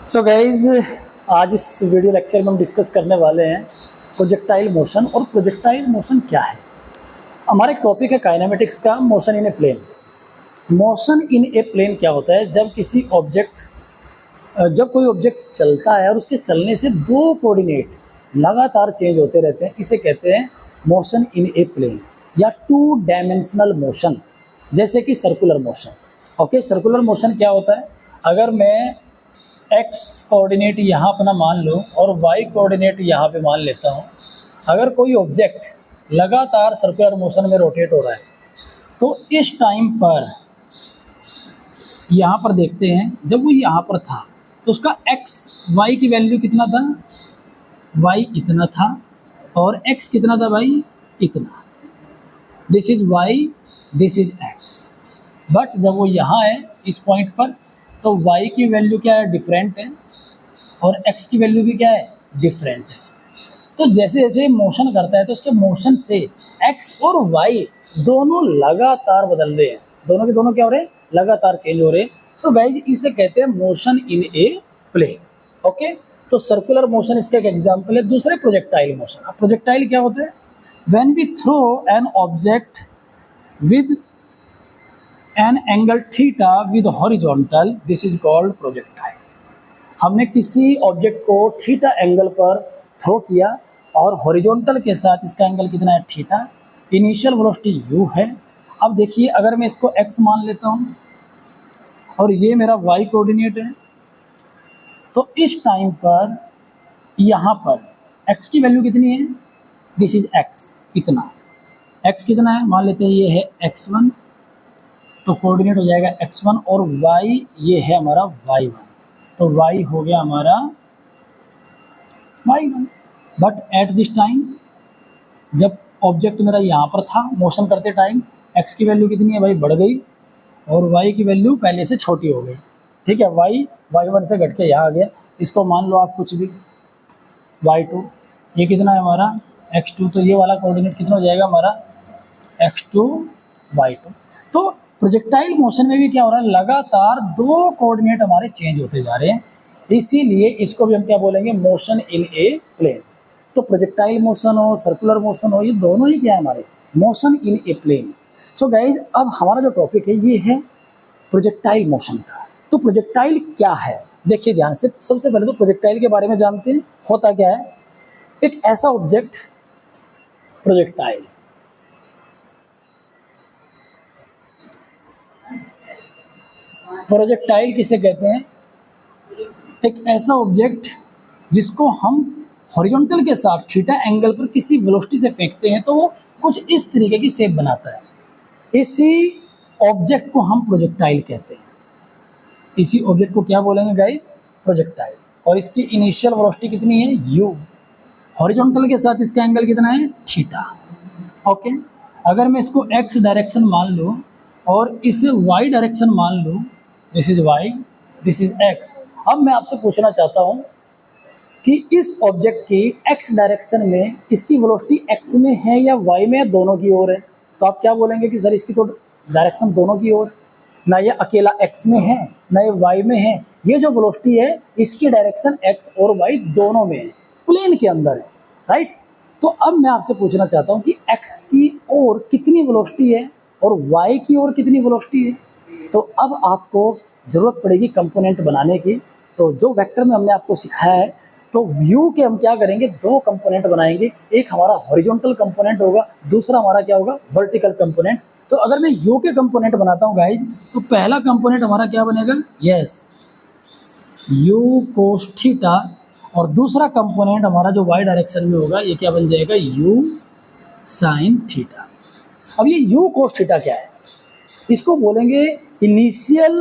So guys, आज इस video lecture में हम डिस्कस करने वाले हैं प्रोजेक्टाइल मोशन। और प्रोजेक्टाइल मोशन क्या है? हमारा एक टॉपिक है काइनेमेटिक्स का, motion in a plane. Motion in a plane क्या होता है? जब कोई ऑब्जेक्ट चलता है और उसके चलने से दो कोऑर्डिनेट लगातार चेंज होते रहते हैं, इसे कहते हैं मोशन इन ए प्लेन या टू डायमेंशनल मोशन, जैसे कि circular motion. Okay, circular motion क्या होता है? अगर मैं एक्स कोऑर्डिनेट यहाँ अपना मान लो और वाई कोऑर्डिनेट यहाँ पे मान लेता हूँ, अगर कोई ऑब्जेक्ट लगातार सर्कुलर मोशन में रोटेट हो रहा है तो इस टाइम पर यहाँ पर देखते हैं, जब वो यहाँ पर था तो उसका एक्स वाई की वैल्यू कितना था? वाई इतना था और एक्स कितना था भाई? इतना। This is Y, this is X. But जब वो यहाँ है इस पॉइंट पर तो y की वैल्यू क्या है? डिफरेंट है, और x की वैल्यू भी क्या है? डिफरेंट है। तो जैसे जैसे मोशन करता है तो उसके मोशन से x और y दोनों लगातार बदल रहे हैं, दोनों के दोनों क्या हो रहे हैं? लगातार चेंज हो रहे हैं। सो गाइज, इसे कहते हैं motion in a plane. Okay, तो सर्कुलर मोशन इसका एक एग्जाम्पल है। दूसरे प्रोजेक्टाइल मोशन। अब प्रोजेक्टाइल क्या होते हैं? When we throw an object with an angle theta with horizontal, this is called projectile. हमने किसी ऑब्जेक्ट को थीटा एंगल पर थ्रो किया और हॉरिजॉन्टल के साथ इसका एंगल कितना है? थीटा। इनिशियल वेलोसिटी u है। अब देखिए, अगर मैं इसको x मान लेता हूँ और ये मेरा y कोऑर्डिनेट है, तो इस टाइम पर यहाँ पर x की वैल्यू कितनी है? दिस इज x, इतना। x कितना है? मान लेते हैं ये है x1, तो कोऑर्डिनेट हो जाएगा x1, और y ये है हमारा y1, तो y हो गया हमारा y1। But at this time, जब ऑब्जेक्ट मेरा यहाँ पर था मोशन करते टाइम, x की वैल्यू कितनी है भाई? बढ़ गई, और y की वैल्यू पहले से छोटी हो गई। ठीक है, y y1 से घट के यहाँ आ गया। इसको मान लो आप कुछ भी, y2। ये कितना है हमारा? x2। तो ये वाला कोऑर्डिनेट कितना हो जाएगा हमारा? x2 y2। तो प्रोजेक्टाइल मोशन में भी क्या हो रहा है? लगातार दो कोऑर्डिनेट हमारे चेंज होते जा रहे हैं, इसीलिए इसको भी हम क्या बोलेंगे? Motion in a plane. तो प्रोजेक्टाइल मोशन हो, सर्कुलर मोशन हो, ये दोनों ही क्या है हमारे? Motion in a plane. So guys, अब हमारा जो टॉपिक है ये है प्रोजेक्टाइल मोशन का। तो प्रोजेक्टाइल क्या है? देखिए ध्यान से। सबसे पहले तो प्रोजेक्टाइल के बारे में जानते हैं, होता क्या है। एक ऐसा ऑब्जेक्ट प्रोजेक्टाइल, प्रोजेक्टाइल किसे कहते हैं? एक ऐसा ऑब्जेक्ट जिसको हम हॉरिजॉन्टल के साथ थीटा एंगल पर किसी वेलोसिटी से फेंकते हैं तो वो कुछ इस तरीके की शेप बनाता है। इसी ऑब्जेक्ट को हम प्रोजेक्टाइल कहते हैं। इसी ऑब्जेक्ट को क्या बोलेंगे गाइस? प्रोजेक्टाइल। और इसकी इनिशियल वेलोसिटी कितनी है? u। हॉरिजॉन्टल के साथ इसका एंगल कितना है? थीटा। ओके, अगर मैं इसको x डायरेक्शन मान लूँ और इसे y डायरेक्शन मान लूँ, this is y, this is x। अब मैं आपसे पूछना चाहता हूँ कि इस ऑब्जेक्ट की x डायरेक्शन में इसकी वेलोसिटी x में है या y में, या दोनों की ओर है? तो आप क्या बोलेंगे कि सर इसकी तो डायरेक्शन दोनों की ओर, ना ये अकेला x में है ना ये y में है। ये जो वेलोसिटी है इसकी डायरेक्शन x और y दोनों में है, प्लेन के अंदर है, राइट। तो अब मैं आपसे पूछना चाहता हूँ कि x की ओर कितनी वेलोसिटी है और y की ओर कितनी वेलोसिटी है। तो अब आपको ज़रूरत पड़ेगी कंपोनेंट बनाने की। तो जो वेक्टर में हमने आपको सिखाया है, तो व्यू के हम क्या करेंगे? दो कंपोनेंट बनाएंगे। एक हमारा हॉरिजॉन्टल कंपोनेंट होगा, दूसरा हमारा क्या होगा? Vertical component. तो अगर मैं यू के कंपोनेंट बनाता हूँ गाइज, तो पहला कंपोनेंट हमारा क्या बनेगा? Yes, you cos theta. और दूसरा कंपोनेंट हमारा जो वाई डायरेक्शन में होगा, ये क्या बन जाएगा? U sine theta. अब ये यू कोस थीटा क्या है? इसको बोलेंगे initial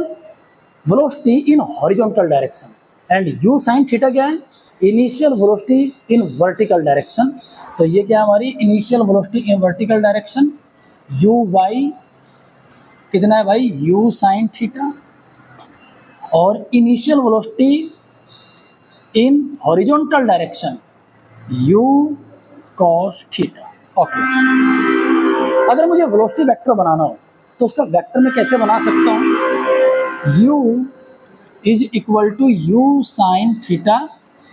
velocity in horizontal direction. And u sine theta क्या है? Initial velocity in vertical direction. तो ये क्या हमारी initial velocity in vertical direction? U y कितना है भाई? U sine theta. और initial velocity in horizontal direction, u cos theta. Okay, अगर मुझे वेलोसिटी वेक्टर बनाना हो तो उसका वेक्टर मैं कैसे बना सकता हूँ? u is equal to u sine theta.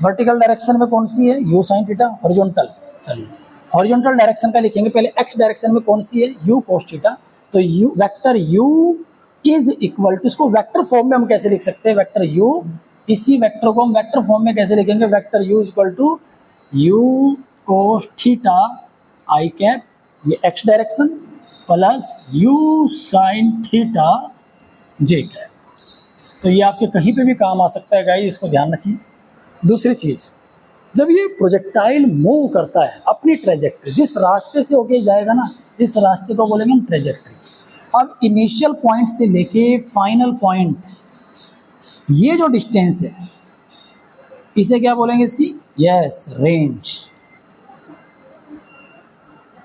Vertical direction में कौन सी है? U sine theta. हॉरिजॉन्टल, चलिए हॉरिजॉन्टल डायरेक्शन का लिखेंगे पहले। एक्स डायरेक्शन में कौन सी है? U cos theta. तो u vector u is equal to, इसको वेक्टर फॉर्म में हम कैसे लिख सकते हैं? वेक्टर यू, इसी वेक्टर को हम वेक्टर फॉर्म में कैसे लिखेंगे? Vector u is equal to u cos theta i cap, ये x direction, plus u sine theta j cap. तो ये आपके कहीं पे भी काम आ सकता है गाइस, इसको ध्यान रखिए। दूसरी चीज, जब ये प्रोजेक्टाइल मूव करता है अपनी ट्रेजेक्ट्री, जिस रास्ते से होके जाएगा ना, इस रास्ते को बोलेंगे हम ट्रेजेक्ट्री। अब इनिशियल पॉइंट से लेके फाइनल पॉइंट, ये जो डिस्टेंस है इसे क्या बोलेंगे? इसकी यस रेंज,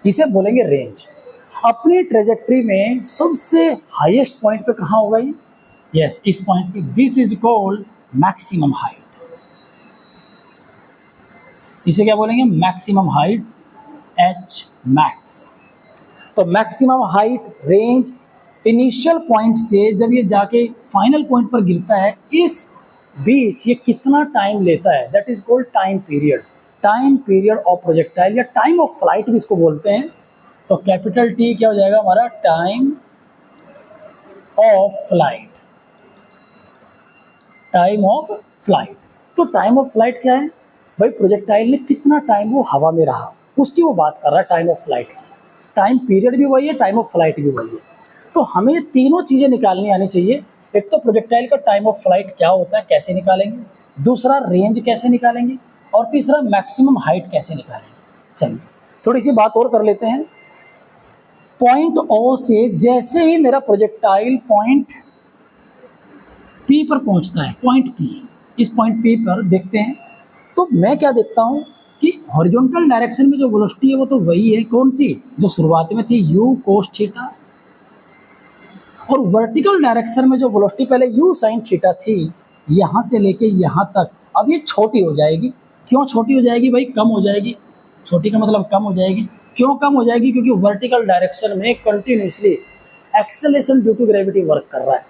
इसे बोलेंगे रेंज। अपनी ट्रेजेक्ट्री में सबसे हाईएस्ट पॉइंट पे कहाँ होगा ये? यस, इस पॉइंट पे। This is called maximum height. इसे क्या बोलेंगे? Maximum height, h max. तो maximum height range initial point से जब ये जाके फाइनल पॉइंट पर गिरता है, इस बीच ये कितना टाइम लेता है, that is called time period. Time period of projectile या टाइम ऑफ फ्लाइट भी इसको बोलते हैं। तो कैपिटल टी क्या हो जाएगा हमारा? Time of flight. Time of flight, तो टाइम ऑफ फ्लाइट क्या है भाई? प्रोजेक्टाइल ने कितना टाइम वो हवा में रहा, उसकी वो बात कर रहा है, टाइम ऑफ फ्लाइट की। टाइम पीरियड भी वही है, टाइम ऑफ फ्लाइट भी वही है। तो हमें ये तीनों चीज़ें निकालनी आनी चाहिए। एक तो प्रोजेक्टाइल का टाइम ऑफ फ्लाइट क्या होता है, कैसे निकालेंगे, दूसरा रेंज कैसे निकालेंगे, और तीसरा मैक्सिमम हाइट कैसे निकालेंगे। चलिए थोड़ी सी बात और कर लेते हैं। पॉइंट ओ से जैसे ही मेरा प्रोजेक्टाइल पॉइंट पी पर पहुंचता है, पॉइंट पी, इस पॉइंट पी पर देखते हैं, तो मैं क्या देखता हूं कि हॉरिजॉन्टल डायरेक्शन में जो वेलोसिटी है वो तो वही है, कौन सी? जो शुरुआत में थी, यू कोस थीटा। और वर्टिकल डायरेक्शन में जो वेलोसिटी पहले यू साइन थीटा थी, यहाँ से लेके यहाँ तक, अब ये छोटी हो जाएगी। क्यों छोटी हो जाएगी भाई? कम हो जाएगी। छोटी का मतलब कम हो जाएगी। क्यों कम हो जाएगी? क्योंकि वर्टिकल डायरेक्शन में continuously acceleration due to gravity work कर रहा है।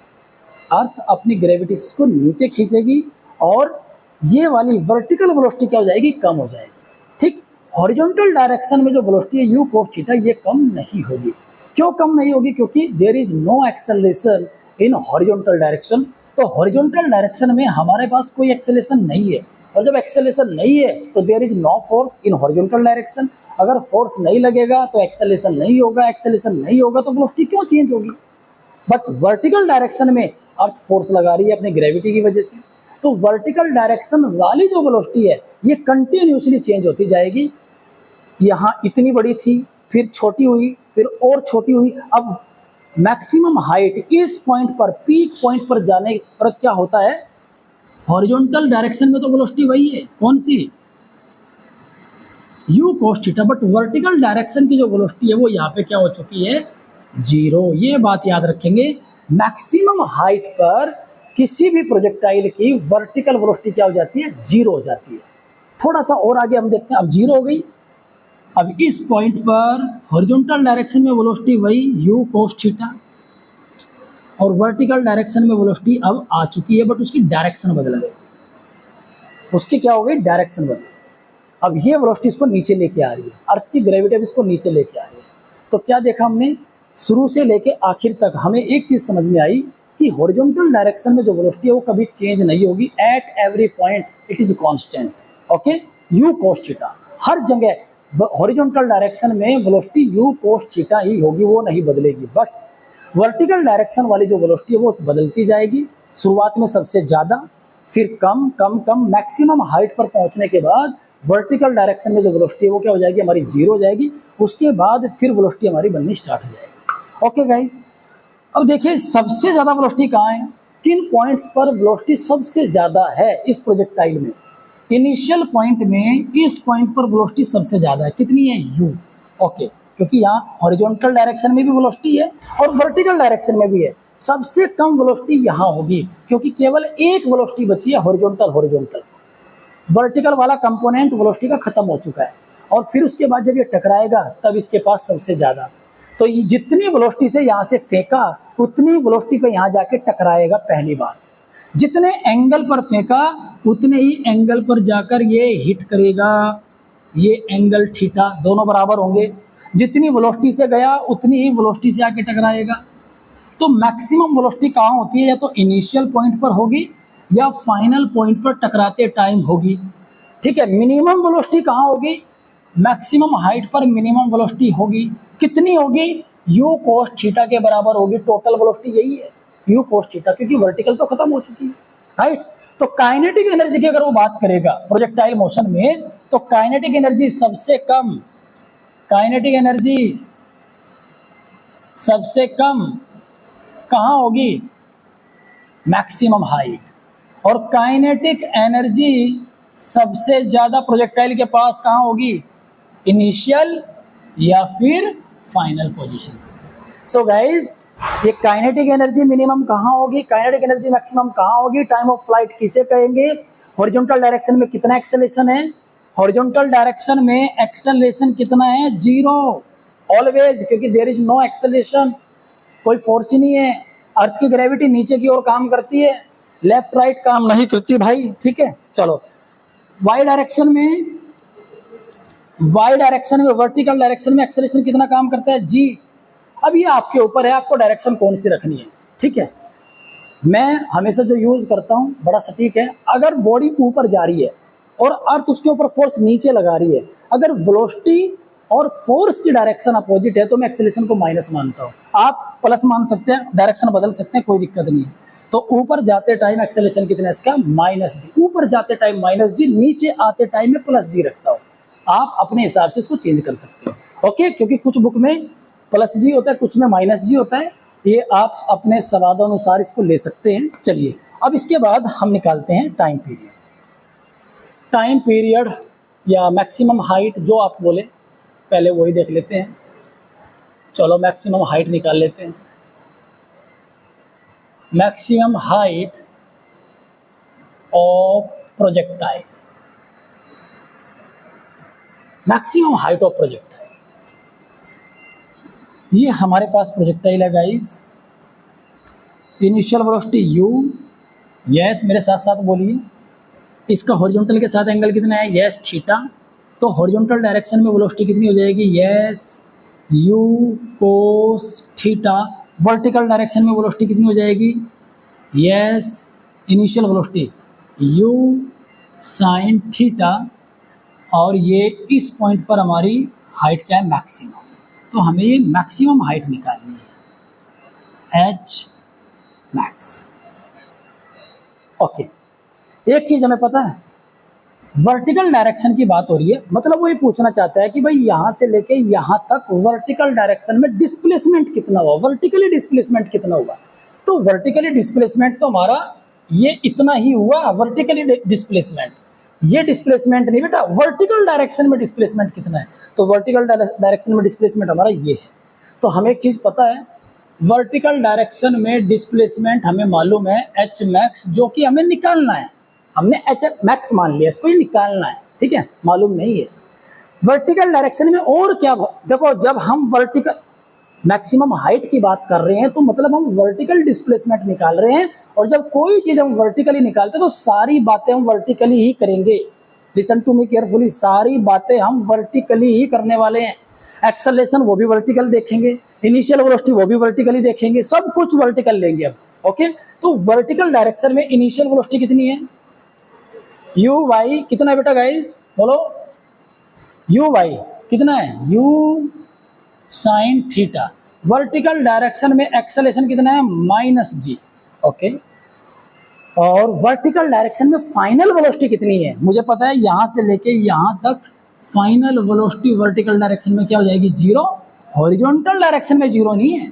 अर्थ अपनी ग्रेविटी को नीचे खींचेगी और ये वाली वर्टिकल वेलोसिटी क्या हो जाएगी? कम हो जाएगी। ठीक, हॉरिजॉन्टल डायरेक्शन में जो वेलोसिटी है यू कोस थीटा, ये कम नहीं होगी। क्यों कम नहीं होगी? क्योंकि there is no acceleration in horizontal direction. तो हॉरिजॉन्टल डायरेक्शन में हमारे पास कोई एक्सेलरेशन नहीं है, और जब एक्सेलरेशन नहीं है तो there is no force in horizontal direction. अगर फोर्स नहीं लगेगा तो एक्सेलरेशन नहीं होगा, एक्सेलरेशन नहीं होगा तो वेलोसिटी क्यों चेंज होगी? बट वर्टिकल डायरेक्शन में अर्थ फोर्स लगा रही है अपनी ग्रेविटी की वजह से। तो वर्टिकल डायरेक्शन वाली जो वेलोसिटी है ये कंटिन्यूसली चेंज होती जाएगी। यहाँ इतनी बड़ी थी, फिर छोटी हुई, फिर और छोटी हुई। अब मैक्सिमम हाइट इस पॉइंट पर, पीक पॉइंट पर जाने पर क्या होता है? हॉरिजॉन्टल डायरेक्शन में तो वेलोसिटी वही है, कौन सी? U cos theta. But vertical direction की जो वेलोसिटी है वो यहाँ पे क्या हो चुकी है? जीरो। ये बात याद रखेंगे। मैक्सिमम हाइट पर किसी भी प्रोजेक्टाइल की वर्टिकल वेलोसिटी क्या हो जाती है? जीरो हो जाती है। थोड़ा सा और आगे हम देखते हैं, अब जीरो हो गई। अब इस पॉइंट पर हॉरिजॉन्टल डायरेक्शन में वेलोसिटी वही यू कोस थीटा, और वर्टिकल डायरेक्शन में वेलोसिटी अब आ चुकी है, बट उसकी डायरेक्शन बदल गई। उसकी क्या हो गई? डायरेक्शन बदल गई। अब ये वेलोसिटी इसको नीचे लेके आ रही है, अर्थ की ग्रेविटी अब इसको नीचे लेके आ रही है। तो क्या देखा हमने? शुरू से लेके आखिर तक हमें एक चीज़ समझ में आई कि हॉरिजॉन्टल डायरेक्शन में जो वेलोसिटी है वो कभी चेंज नहीं होगी। At every point it is constant. Okay, u cos theta हर जगह हॉरिजॉन्टल डायरेक्शन में वेलोसिटी यू कोस थीटा ही होगी, वो नहीं बदलेगी। बट वर्टिकल डायरेक्शन वाली जो वेलोसिटी है वो बदलती जाएगी। शुरुआत में सबसे ज़्यादा, फिर कम कम कम, मैक्सिमम हाइट पर पहुंचने के बाद वर्टिकल डायरेक्शन में जो वेलोसिटी है वो क्या हो जाएगी? हमारी जीरो हो जाएगी। उसके बाद फिर वेलोसिटी हमारी बननी स्टार्ट हो जाएगी। ओके गाइज, अब देखिए सबसे ज़्यादा वेलोसिटी कहाँ है, किन पॉइंट्स पर वेलोसिटी सबसे ज़्यादा है इस प्रोजेक्टाइल में? इनिशियल पॉइंट में इस पॉइंट पर वेलोसिटी सबसे ज़्यादा है। कितनी है? यू। ओके, क्योंकि यहाँ हॉरिजॉन्टल डायरेक्शन में भी वेलोसिटी है और वर्टिकल डायरेक्शन में भी है। सबसे कम वेलोसिटी यहाँ होगी क्योंकि केवल एक वेलोसिटी बची है, हॉरिजॉन्टल। हॉरिजॉन्टल वर्टिकल वाला कंपोनेंट वेलोसिटी का खत्म हो चुका है, और फिर उसके बाद जब ये टकराएगा तब इसके पास सबसे ज़्यादा। तो ये जितनी वेलोसिटी से यहाँ से फेंका उतनी वेलोसिटी पे यहाँ जाके टकराएगा, पहली बात। जितने एंगल पर फेंका उतने ही एंगल पर जाकर ये हिट करेगा, ये एंगल थीटा, दोनों बराबर होंगे। जितनी वेलोसिटी से गया उतनी ही वेलोसिटी से आके टकराएगा। तो मैक्सिमम वेलोसिटी कहाँ होती है, या तो इनिशियल पॉइंट पर होगी या फाइनल पॉइंट पर टकराते टाइम होगी। ठीक है, मिनिमम वेलोसिटी कहाँ होगी, मैक्सिमम हाइट पर मिनिमम वेलोसिटी होगी। कितनी होगी, यू कोस थीटा के बराबर होगी। टोटल वेलोसिटी यही है, यू कोस थीटा, क्योंकि वर्टिकल तो खत्म हो चुकी है, राइट। तो काइनेटिक एनर्जी की अगर वो बात करेगा प्रोजेक्टाइल मोशन में, तो काइनेटिक एनर्जी सबसे कम, काइनेटिक एनर्जी सबसे कम कहाँ होगी, मैक्सिमम हाइट। और काइनेटिक एनर्जी सबसे ज्यादा प्रोजेक्टाइल के पास कहाँ होगी, इनिशियल या फिर फाइनल पोजीशन। सो गाइज, ये काइनेटिक एनर्जी मिनिमम कहाँ होगी, काइनेटिक एनर्जी मैक्सिमम कहाँ होगी, टाइम ऑफ फ्लाइट किसे कहेंगे, हॉरिजॉन्टल डायरेक्शन में कितना एक्सेलरेशन है, हॉरिजॉन्टल डायरेक्शन में एक्सेलरेशन कितना है, 0 ऑलवेज, क्योंकि देयर इज नो एक्सेलरेशन, कोई फोर्स ही नहीं है। अर्थ की ग्रेविटी नीचे की ओर काम करती है, लेफ्ट राइट काम नहीं करती भाई, ठीक है। चलो, वाई डायरेक्शन में, वाई डायरेक्शन में, वर्टिकल डायरेक्शन में एक्सेलरेशन कितना काम करता है, जी। अब ये आपके ऊपर है, आपको डायरेक्शन कौन सी रखनी है, ठीक है। मैं हमेशा जो यूज करता हूँ बड़ा सटीक है, अगर बॉडी ऊपर जा रही है और अर्थ उसके ऊपर फोर्स नीचे लगा रही है, अगर वेलोसिटी और फोर्स की डायरेक्शन अपोजिट है तो मैं एक्सेलरेशन को माइनस मानता हूँ। आप प्लस मान सकते हैं, डायरेक्शन बदल सकते हैं, कोई दिक्कत नहीं है। तो ऊपर जाते टाइम एक्सेलरेशन कितना है इसका, माइनस जी। ऊपर जाते टाइम माइनस जी, नीचे आते टाइम में प्लस जी रखता हूँ। आप अपने हिसाब से इसको चेंज कर सकते हैं, ओके। क्योंकि कुछ बुक में प्लस जी होता है, कुछ में माइनस जी होता है, ये आप अपने स्वादानुसार इसको ले सकते हैं। चलिए, अब इसके बाद हम निकालते हैं टाइम पीरियड। टाइम पीरियड या मैक्सिमम हाइट जो आप बोले, पहले वही देख लेते हैं। चलो, मैक्सिमम हाइट निकाल लेते हैं। Maximum height of projectile, maximum height of projectile, ये हमारे पास प्रोजेक्टाइल है guys. Initial velocity you, yes, मेरे साथ साथ बोलिए। इसका हॉरिजॉन्टल के साथ एंगल कितना है, यस, थीटा। तो हॉरिजॉन्टल डायरेक्शन में वेलोसिटी कितनी हो जाएगी, yes, you cos theta. Vertical direction में वेलोसिटी कितनी हो जाएगी, yes, initial velocity you sine theta. और ये इस पॉइंट पर हमारी हाइट क्या है, मैक्सिमम। तो हमें ये मैक्सिमम हाइट निकालनी है, एच मैक्स, ओके। एक चीज हमें पता है, वर्टिकल डायरेक्शन की बात हो रही है, मतलब वो ये पूछना चाहता है कि भाई यहां से लेके यहां तक वर्टिकल डायरेक्शन में डिस्प्लेसमेंट कितना हुआ, वर्टिकली डिस्प्लेसमेंट कितना हुआ। तो वर्टिकली डिस्प्लेसमेंट तो हमारा ये इतना ही हुआ, वर्टिकली डिस्प्लेसमेंट। ये डिस्प्लेसमेंट नहीं बेटा, वर्टिकल डायरेक्शन में डिस्प्लेसमेंट कितना है। तो वर्टिकल डायरेक्शन में डिस्प्लेसमेंट हमारा ये है। तो हमें एक चीज पता है, वर्टिकल डायरेक्शन में डिस्प्लेसमेंट हमें मालूम है एच मैक्स, जो कि हमें निकालना है। हमने एच मैक्स मान लिया, इसको ही निकालना है, ठीक है, मालूम नहीं है। वर्टिकल डायरेक्शन में और क्या, देखो जब हम वर्टिकल मैक्सिमम हाइट की बात कर रहे हैं तो मतलब हम वर्टिकल डिस्प्लेसमेंट निकाल रहे हैं। और जब कोई चीज हम वर्टिकली निकालते हैं तो सारी बातें हम वर्टिकली ही करेंगे। लिसन टू मी केयरफुली, सारी बातें हम वर्टिकली ही करने वाले हैं। एक्सेलरेशन वो भी वर्टिकल देखेंगे, इनिशियल वेलोसिटी वो भी वर्टिकली देखेंगे, सब कुछ वर्टिकल लेंगे अब, ओके। तो वर्टिकल डायरेक्शन में इनिशियल वेलोसिटी कितनी है, यू वाई कितना है बेटा गाइस, बोलो, यू वाई कितना है, u sine theta. Vertical direction में एक्सेलरेशन कितना है, माइनस जी, ओके। और वर्टिकल डायरेक्शन में फाइनल वेलोसिटी कितनी है, मुझे पता है, यहां से लेके यहां तक फाइनल वेलोसिटी वर्टिकल डायरेक्शन में क्या हो जाएगी, 0। हॉरिजॉन्टल डायरेक्शन में 0 नहीं है,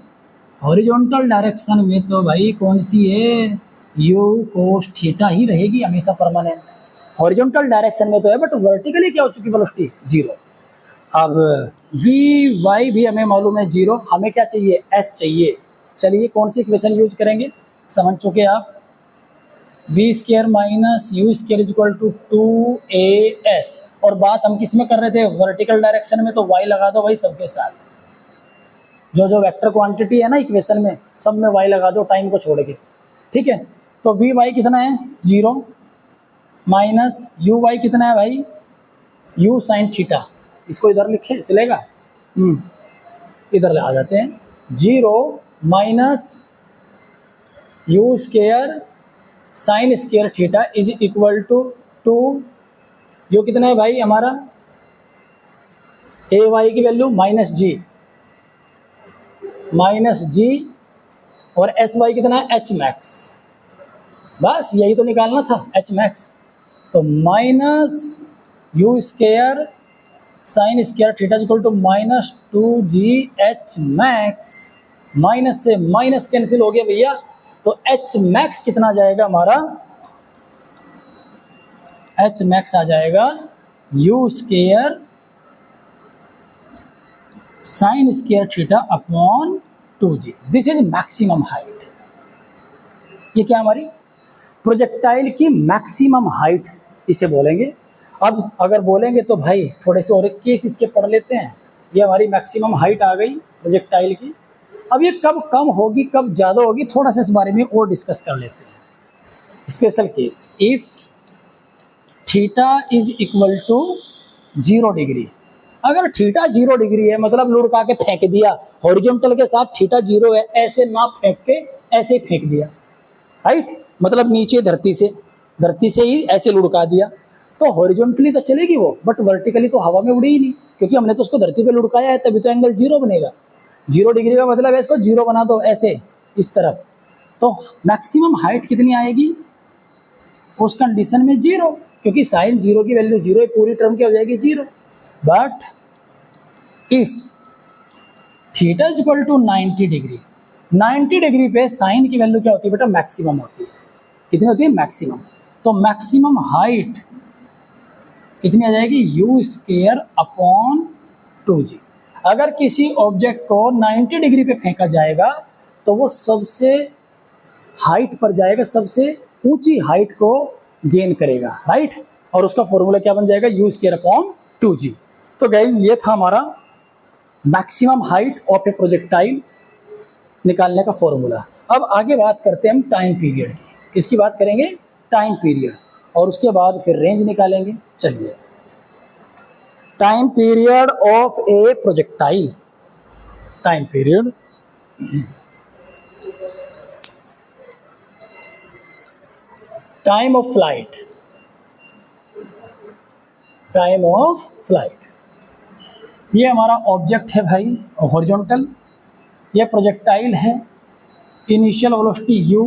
हॉरिजॉन्टल डायरेक्शन में तो भाई कौन सी है, यू कोस थीटा ही रहेगी हमेशा परमानेंट। हॉरिजॉन्टल डायरेक्शन में तो है, बट वर्टिकली क्या हो चुकी वेलोसिटी, 0। अब वी वाई भी हमें मालूम है 0, हमें क्या चाहिए, एस चाहिए। चलिए कौन सी इक्वेशन यूज करेंगे, समझ चुके आप, V square minus U square is equal to 2as। और बात हम किस में कर रहे थे, वर्टिकल डायरेक्शन में, तो y लगा दो भाई सबके साथ। जो जो वेक्टर क्वांटिटी है ना इक्वेशन में, सब में y लगा दो टाइम को छोड़ के, ठीक है। तो वी वाई कितना है 0 माइनस यू वाई कितना है भाई यू साइन थीटा, इसको इधर लिखे चलेगा, इधर ले आ जाते हैं 0 minus U square sine square theta is equal to 2, यो कितना है भाई हमारा ए वाई की वैल्यू माइनस जी और एस वाई कितना है एच मैक्स, बस यही तो निकालना था एच मैक्स। तो minus U square sine square theta equal to minus 2g H max, minus से माइनस कैंसिल हो गया भैया, तो एच मैक्स कितना आ जाएगा हमारा, एच मैक्स आ जाएगा you square sine square theta upon 2g, this is maximum height. ये क्या हमारी प्रोजेक्टाइल की मैक्सिमम हाइट इसे बोलेंगे। अब अगर बोलेंगे तो भाई थोड़े से और एक केस इसके पढ़ लेते हैं। ये हमारी मैक्सिमम हाइट आ गई प्रोजेक्टाइल की। अब ये कब कम होगी कब ज़्यादा होगी थोड़ा सा इस बारे में और डिस्कस कर लेते हैं। Special case, if theta is equal to 0 degree, अगर थीटा 0 डिग्री है मतलब लुढ़का के फेंक दिया, हॉरिजॉन्टल के साथ थीटा 0 है, ऐसे ना फेंक के ऐसे ही फेंक दिया, राइट, मतलब नीचे धरती से ही ऐसे लुढ़का दिया, तो हॉरिजॉन्टली तो चलेगी वो, बट वर्टिकली तो हवा में उड़ी ही नहीं, क्योंकि हमने तो उसको धरती पे लुढ़काया है, तभी तो एंगल 0 बनेगा। 0 डिग्री का मतलब है इसको 0 बना दो ऐसे इस तरफ, तो मैक्सिमम हाइट कितनी आएगी उस कंडीशन में 0, क्योंकि साइन 0 की वैल्यू 0 है, पूरी टर्म की हो जाएगी 0। But if theta is equal to 90 degree, 90 degree पे साइन की वैल्यू क्या होती है बेटा मैक्सिमम होती है। कितनी होती है मैक्सिमम, तो मैक्सिमम हाइट कितनी आ जाएगी यू स्केयर अपॉन 2g। अगर किसी ऑब्जेक्ट को 90 डिग्री पे फेंका जाएगा तो वो सबसे हाइट पर जाएगा, सबसे ऊंची हाइट को गेन करेगा, राइट, और उसका फॉर्मूला क्या बन जाएगा यू स्केयर अपॉन 2g। तो गाइस ये था हमारा maximum height of a projectile निकालने का फॉर्मूला। अब आगे बात करते हैं हम टाइम पीरियड की। किसकी बात करेंगे, टाइम पीरियड, और उसके बाद फिर रेंज निकालेंगे। चलिए, time period of a projectile, time period time of flight, time of flight. ये हमारा ऑब्जेक्ट है भाई हॉरिजॉन्टल, ये प्रोजेक्टाइल है, इनिशियल वेलोसिटी u,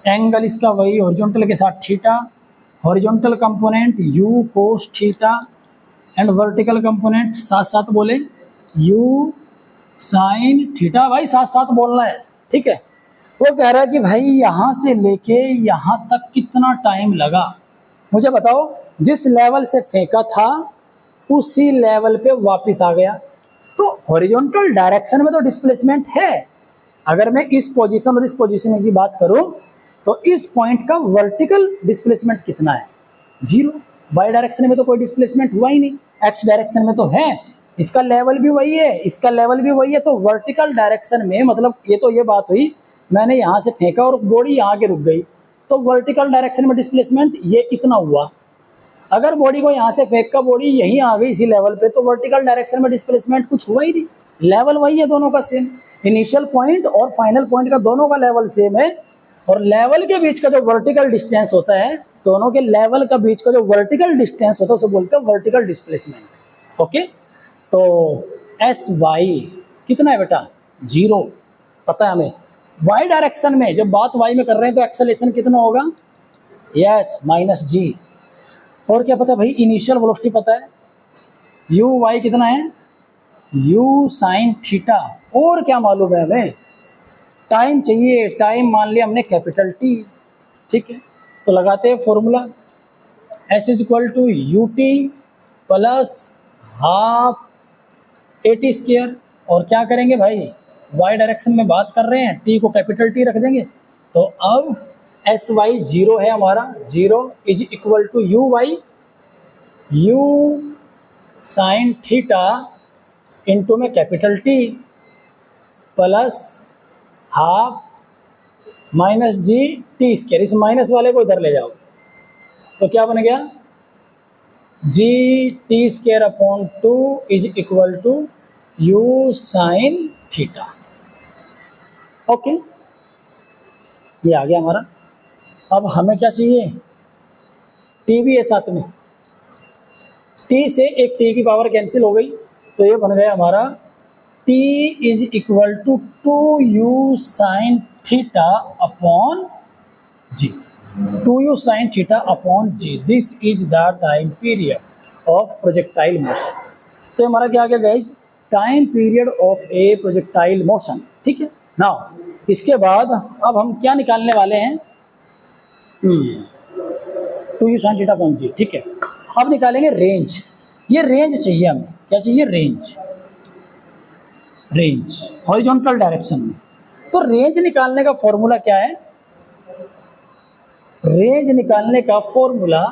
एंगल इसका वही हॉरिजॉन्टल के साथ theta, horizontal component u cos theta and vertical component साथ साथ बोले u साइन थीटा, भाई साथ साथ बोलना है, ठीक है। वो कह रहा है कि भाई यहाँ से लेके यहाँ तक कितना टाइम लगा, मुझे बताओ। जिस लेवल से फेंका था उसी लेवल पे वापस आ गया, तो हॉरिजॉन्टल डायरेक्शन में तो डिस्प्लेसमेंट है। अगर मैं इस पोजीशन और इस पोजीशन की बात करूं तो इस पॉइंट का वर्टिकल डिस्प्लेसमेंट कितना है 0, वाई डायरेक्शन में तो कोई डिस्प्लेसमेंट हुआ ही नहीं, एक्स डायरेक्शन में तो है, इसका लेवल भी वही है, इसका लेवल भी वही है, तो वर्टिकल डायरेक्शन में मतलब ये तो ये बात हुई मैंने यहाँ से फेंका और बॉडी यहाँ के रुक गई, तो वर्टिकल डायरेक्शन में डिस्प्लेसमेंट ये इतना हुआ। अगर बॉडी को यहाँ से फेंक कर बॉडी यहीं आ गई इसी लेवल पे, तो वर्टिकल डायरेक्शन में डिस्प्लेसमेंट कुछ हुआ ही नहीं, लेवल वही है दोनों का सेम, इनिशियल पॉइंट और फाइनल पॉइंट का दोनों का लेवल सेम है, और लेवल के बीच का जो वर्टिकल डिस्टेंस होता है, दोनों के लेवल का बीच का जो वर्टिकल डिस्टेंस होता है उसे बोलते हैं वर्टिकल डिस्प्लेसमेंट। ओके, तो एस वाई कितना है बेटा 0, पता है हमें। वाई डायरेक्शन में जब बात वाई में कर रहे हैं तो एक्सेलेरेशन कितना होगा, यस -g। और क्या पता है भाई, इनिशियल वेलोसिटी पता है u y कितना है u साइन थीटा, और क्या मालूम है हमें, टाइम चाहिए, टाइम मान लिया हमने कैपिटल T, ठीक है। तो लगाते हैं formula s is equal to U T plus half AT square, और क्या करेंगे भाई y डायरेक्शन में बात कर रहे हैं, t को कैपिटल T रख देंगे, तो अब एस वाई 0 है हमारा, 0 is equal to u y u sine theta into में capital T plus half minus g t square, इस माइनस वाले को इधर ले जाओ तो क्या बन गया, g t square upon 2 is equal to u sine theta. Okay, ये आ गया हमारा। अब हमें क्या चाहिए, टी भी है साथ में, टी से एक टी की पावर कैंसिल हो गई तो ये बन गया हमारा t is equal to 2u sine theta upon G, 2u sine theta upon ji, this is the time period of projectile motion. तो हमारा क्या आ गया guys, time period of a projectile motion. ठीक है, नाउ इसके बाद अब हम क्या निकालने वाले हैं, 2u साइन थीटा अपॉन जी। ठीक है, अब निकालेंगे रेंज। ये रेंज चाहिए हमें, क्या चाहिए, रेंज, रेंज हॉरिजॉन्टल डायरेक्शन में। तो रेंज निकालने का फॉर्मूला क्या है, रेंज निकालने का फॉर्मूला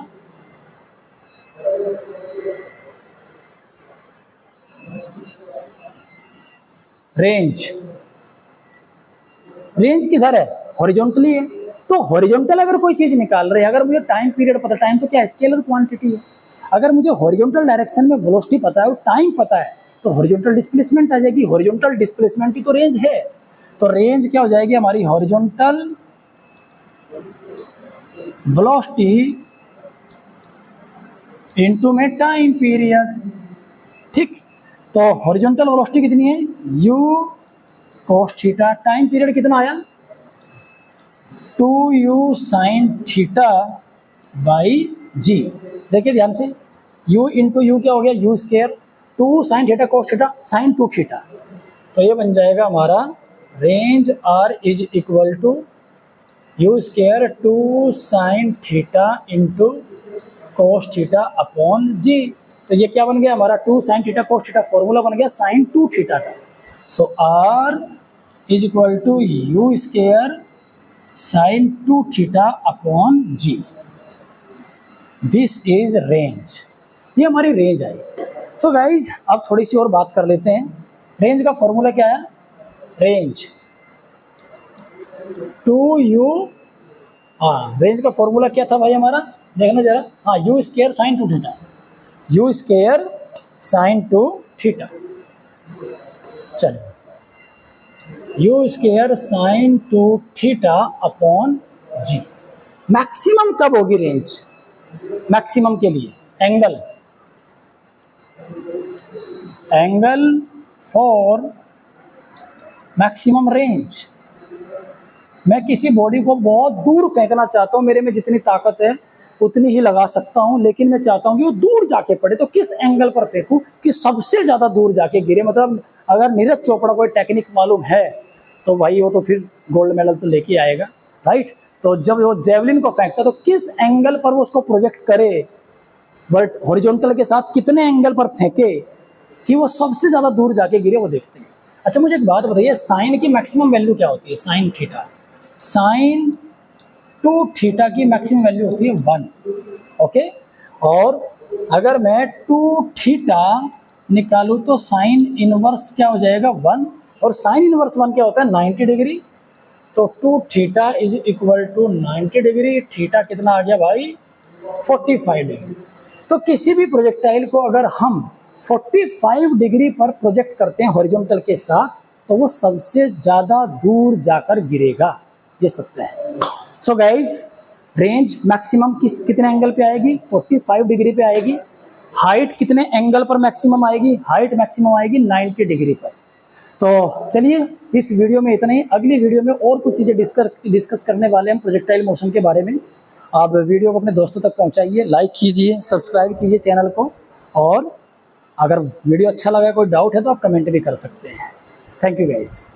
रेंज, रेंज किधर है, हॉरिजॉन्टली है। तो हॉरिजॉन्टल अगर कोई चीज निकाल रहे हैं, अगर मुझे टाइम पीरियड पता, टाइम तो क्या स्केलर क्वांटिटी है, अगर मुझे हॉरिजॉन्टल डायरेक्शन में वेलोसिटी पता है और टाइम पता है तो हॉरिजॉन्टल डिस्प्लेसमेंट आ जाएगी, हॉरिजॉन्टल डिस्प्लेसमेंट ही तो रेंज है। तो रेंज क्या हो जाएगी हमारी, हॉरिजॉन्टल वेलोसिटी इनटू में टाइम पीरियड। ठीक, तो हॉरिजॉन्टल वेलोसिटी कितनी है, u cos theta, time period कितना आया, 2u sin थीटा बाई जी। देखिए ध्यान से, u इंटू यू क्या हो गया, u square, 2 sin theta cos theta sin 2 theta. तो ये बन जाएगा हमारा range r is equal to u square 2 sin theta into cos theta upon g. तो ये क्या बन गया हमारा, 2 sin theta cos theta, formula बन गया sin 2 थीटा का। So r is equal to u square sin 2 theta upon ji, this is range. ये हमारी रेंज आई। सो गाइज अब थोड़ी सी और बात कर लेते हैं। रेंज का फॉर्मूला क्या है, रेंज 2u, हाँ रेंज का फॉर्मूला क्या था भाई हमारा, देखना जरा, हाँ u square sine 2 theta, u square sine 2 theta. चलिए, u square sine 2 theta upon g. Maximum कब होगी रेंज, मैक्सिमम के लिए angle, angle for maximum range. मैं किसी बॉडी को बहुत दूर फेंकना चाहता हूँ, मेरे में जितनी ताकत है उतनी ही लगा सकता हूँ, लेकिन मैं चाहता हूँ कि वो दूर जाके पड़े, तो किस एंगल पर फेंकूं कि सबसे ज़्यादा दूर जाके गिरे। मतलब अगर नीरज चोपड़ा को टेक्निक मालूम है तो भाई वो तो फिर गोल्ड मेडल तो लेके आएगा, राइट। तो जब वो जेवलिन को फेंकता तो किस एंगल पर वो उसको प्रोजेक्ट करे, बट हॉरिजॉन्टल के साथ कितने एंगल पर फेंके कि वो सबसे ज़्यादा दूर जाके गिरे, वो देखते हैं। अच्छा मुझे एक बात बताइए, साइन की मैक्सिमम वैल्यू क्या होती है, साइन थीटा, साइन 2 थीटा की मैक्सिमम वैल्यू होती है 1, ओके। और अगर मैं 2 थीटा निकालूं तो साइन इनवर्स क्या हो जाएगा 1, और साइन इनवर्स 1 क्या होता है 90 डिग्री। तो 2 theta is equal to 90 degree, theta कितना आ गया भाई 45 डिग्री। तो किसी भी प्रोजेक्टाइल को अगर हम 45 डिग्री पर प्रोजेक्ट करते हैं हॉरिजॉन्टल के साथ तो वो सबसे ज़्यादा दूर जाकर गिरेगा, ये सत्य है। सो गाइज रेंज मैक्सिमम कितने एंगल पे आएगी, 45 डिग्री पे आएगी। हाइट कितने एंगल पर मैक्सिमम आएगी, हाइट मैक्सिमम आएगी 90 डिग्री पर। तो चलिए इस वीडियो में इतना ही, अगली वीडियो में और कुछ चीज़ें डिस्कस करने वाले हैं प्रोजेक्टाइल मोशन के बारे में। आप वीडियो को अपने दोस्तों तक पहुंचाइए, लाइक कीजिए, सब्सक्राइब कीजिए चैनल को, और अगर वीडियो अच्छा लगा, कोई डाउट है तो आप कमेंट भी कर सकते हैं। Thank you guys.